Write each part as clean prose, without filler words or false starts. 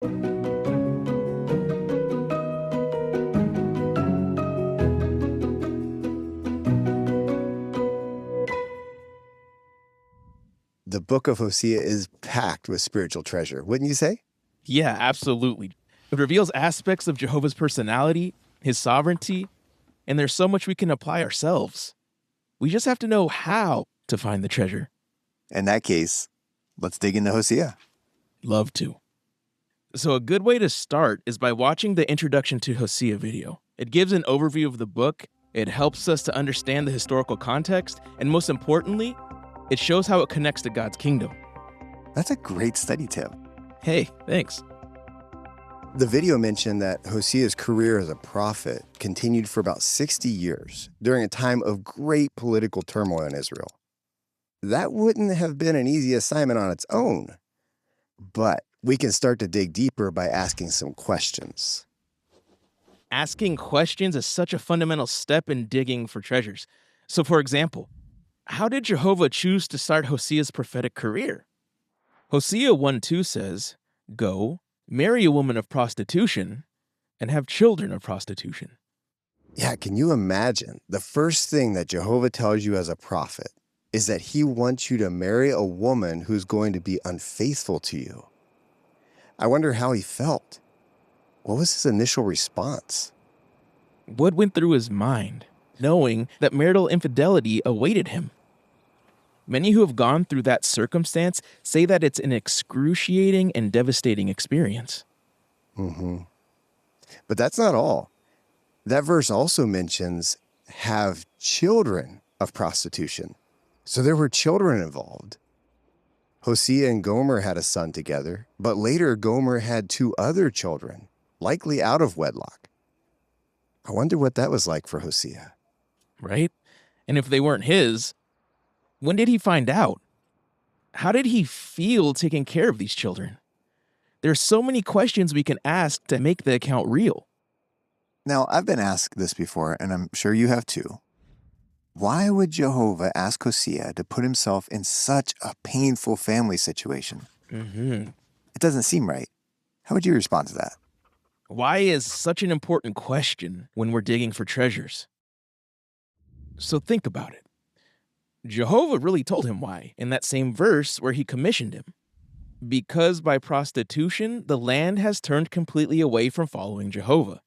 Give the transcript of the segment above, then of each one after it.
The book of Hosea is packed with spiritual treasure, wouldn't you say? Yeah, absolutely. It reveals aspects of Jehovah's personality, his sovereignty, and there's so much we can apply ourselves. We just have to know how to find the treasure. In that case, let's dig into Hosea. Love to. So a good way to start is by watching the Introduction to Hosea video. It gives an overview of the book, it helps us to understand the historical context, and most importantly, it shows how it connects to God's kingdom. That's a great study tip. Hey, thanks. The video mentioned that Hosea's career as a prophet continued for about 60 years during a time of great political turmoil in Israel. That wouldn't have been an easy assignment on its own, but we can start to dig deeper by asking some questions. Asking questions is such a fundamental step in digging for treasures. So, for example, how did Jehovah choose to start Hosea's prophetic career? Hosea 1:2 says, "Go, marry a woman of prostitution, and have children of prostitution." Yeah, can you imagine? The first thing that Jehovah tells you as a prophet is that he wants you to marry a woman who's going to be unfaithful to you. I wonder how he felt. What was his initial response? What went through his mind, knowing that marital infidelity awaited him? Many who have gone through that circumstance say that it's an excruciating and devastating experience. But that's not all. That verse also mentions have children of prostitution. So there were children involved. Hosea and Gomer had a son together, but later Gomer had 2 other children, likely out of wedlock. I wonder what that was like for Hosea. Right? And if they weren't his, when did he find out? How did he feel taking care of these children? There's so many questions we can ask to make the account real. Now, I've been asked this before, and I'm sure you have too. Why would Jehovah ask Hosea to put himself in such a painful family situation? It doesn't seem right. How would you respond to that? Why is such an important question when we're digging for treasures? So think about it. Jehovah really told him why in that same verse where he commissioned him. Because by prostitution, the land has turned completely away from following Jehovah.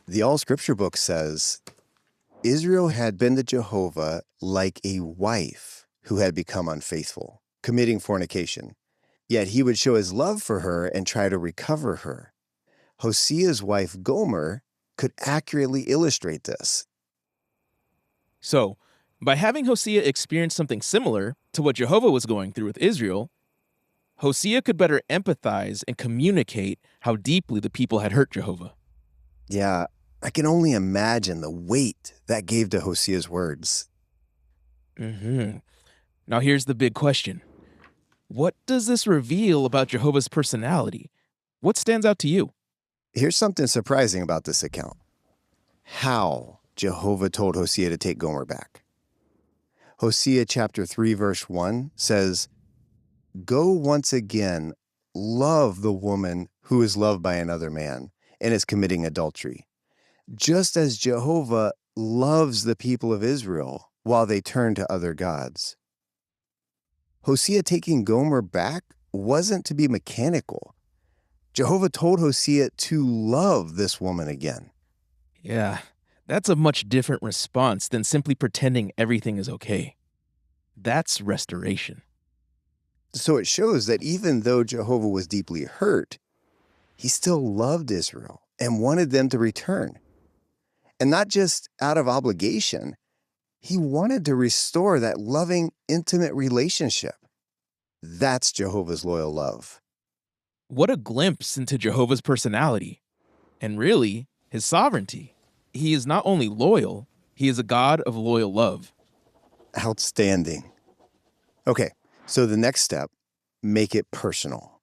The All Scripture book says, Israel had been to Jehovah like a wife who had become unfaithful, committing fornication. Yet he would show his love for her and try to recover her. Hosea's wife Gomer could accurately illustrate this. So, by having Hosea experience something similar to what Jehovah was going through with Israel, Hosea could better empathize and communicate how deeply the people had hurt Jehovah. Yeah, I can only imagine the weight that gave to Hosea's words. Now here's the big question. What does this reveal about Jehovah's personality? What stands out to you? Here's something surprising about this account. How Jehovah told Hosea to take Gomer back. Hosea chapter 3 verse 1 says, "Go once again, love the woman who is loved by another man and is committing adultery, just as Jehovah loves the people of Israel while they turn to other gods." Hosea taking Gomer back wasn't to be mechanical. Jehovah told Hosea to love this woman again. Yeah, that's a much different response than simply pretending everything is okay. That's restoration. So it shows that even though Jehovah was deeply hurt, he still loved Israel and wanted them to return. And not just out of obligation, he wanted to restore that loving, intimate relationship. That's Jehovah's loyal love. What a glimpse into Jehovah's personality, and really, his sovereignty. He is not only loyal, he is a God of loyal love. Outstanding. Okay, so the next step, make it personal.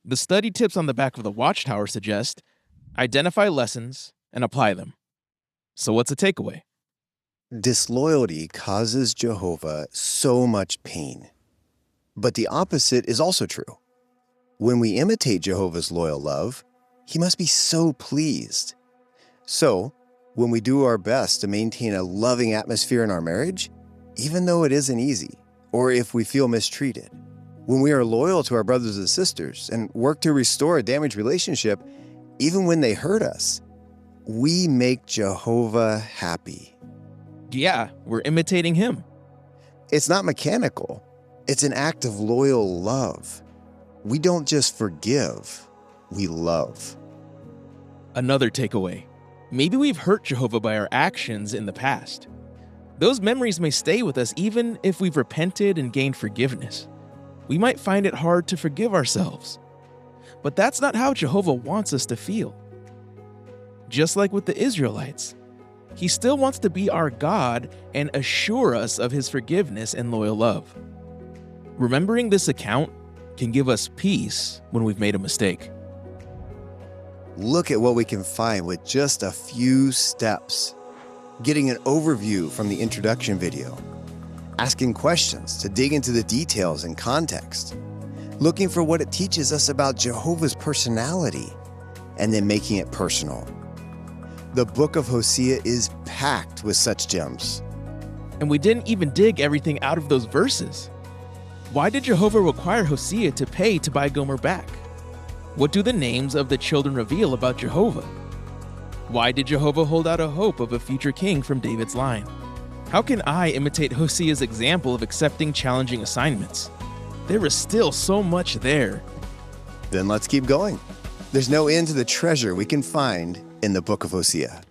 The study tips on the back of the Watchtower suggest identify lessons and apply them. So what's the takeaway? Disloyalty causes Jehovah so much pain. But the opposite is also true. When we imitate Jehovah's loyal love, he must be so pleased. So, when we do our best to maintain a loving atmosphere in our marriage, even though it isn't easy, or if we feel mistreated, when we are loyal to our brothers and sisters and work to restore a damaged relationship, even when they hurt us, we make Jehovah happy. Yeah, we're imitating him. It's not mechanical. It's an act of loyal love. We don't just forgive, we love. Another takeaway. Maybe we've hurt Jehovah by our actions in the past. Those memories may stay with us even if we've repented and gained forgiveness. We might find it hard to forgive ourselves. But that's not how Jehovah wants us to feel. Just like with the Israelites, he still wants to be our God and assure us of his forgiveness and loyal love. Remembering this account can give us peace when we've made a mistake. Look at what we can find with just a few steps. Getting an overview from the introduction video. Asking questions to dig into the details and context. Looking for what it teaches us about Jehovah's personality, and then making it personal. The book of Hosea is packed with such gems. And we didn't even dig everything out of those verses. Why did Jehovah require Hosea to pay to buy Gomer back? What do the names of the children reveal about Jehovah? Why did Jehovah hold out a hope of a future king from David's line? How can I imitate Hosea's example of accepting challenging assignments? There is still so much there. Then let's keep going. There's no end to the treasure we can find in the book of Hosea.